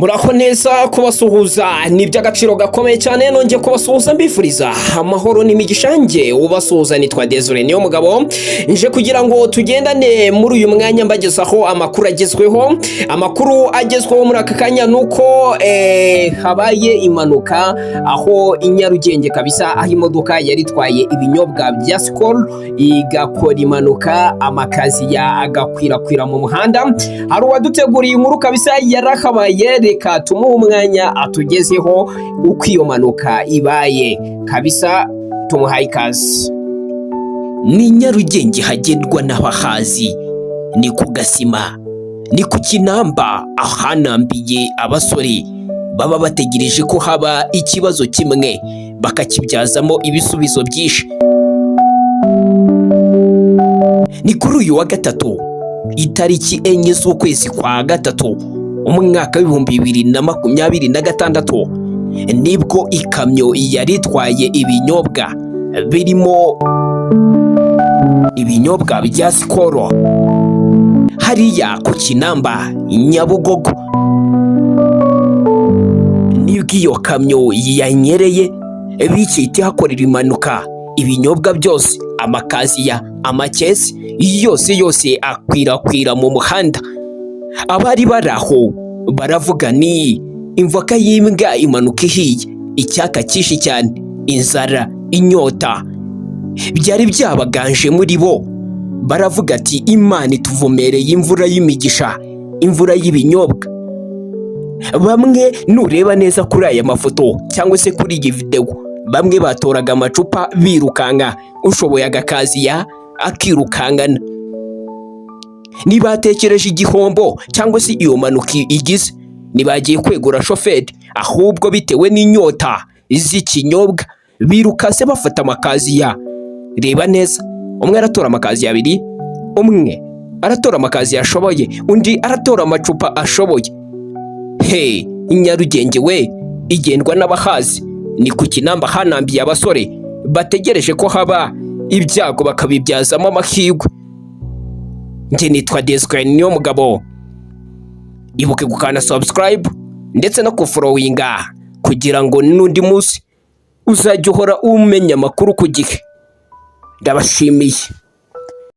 Muraho neza kubasuhuza ni by'agaciro gakomeye cyane nongeye kubasuhuza mbifuriza amahoro n'imigisha nge ubasuhuza nitwa Desire niyo mugabo nje kugira ngo tugendane muri uyu mwanya mbagezaho amakuru agezweho muri aka kanya nuko habaye impanuka aho i Nyarugenge kabisa aho imodoka yari itwaye ibinyobwa bya Skol igakora impanuka amakazi agakwirakwira mu muhanda. Hari uwaduteguriye inkuru kabisa yarakabaye, reka tumuhe umwanya atugezeho uko iyo mpanuka ibaye kabisa, tumuhaye ikaze. Ni Nyarugenge hagendwa n'abahazi, ni ku Gasima, ni ku Kinamba ahanambiye abasore baba bategereje ko haba ikibazo kimwe bakakibyazamo ibisubizo byinshi. Ni kuri uyu wa gatatu itariki 4 z'ukwezi kwa gatatu umwaka w'2026 nibwo ikamyo yari itwaye ibinyobwa birimo ibinyobwa bya Skol hariya ku Kinamba Nyabugogo. Nibwo iyo kamyo yanyereye bicite hakorera impanuka, ibinyobwa byose amakaziya amakesi yose akwirakwira mu muhanda. Abari baraho baravuga ni imvoka y'imbwa impanuka ihiye, icyaka cyinshi cyane, inzara, inyota byari byabaganje muri bo. Baravuga ati Imana ituvomereye imvura y'imigisha, imvura y'ibinyobwa. Bamwe nureba neza kuri aya mafoto cyangwa se kuri iyi video, bamwe batoraga amacupa birukanka, ushoboye agakaziya akirukangana. Nibatekereje igihombo cyangwa se iyo mpanuka igize, nibagiye kwegura shoferi, ahubwo bitewe n'inyota z'ikinyobwa birukase bafata amakaziya. Reba neza, umwe aratora amakaziya 2, umwe aratora amakaziya ashoboye, undi aratora amacupa ashoboye. Nyarugenge we igendwa n'abahazi, ni ku Kinamba hanambiye abasore bategereje ko haba ibyago bakabibyazamo amahirwe. Nge nitwa Desire niyo mugabo, ibuke gukanda subscribe ndetse no kufollowinga kugira ngo n'undi munsi uzajya uhora umenya amakuru ku gihe. Ndabashimiye.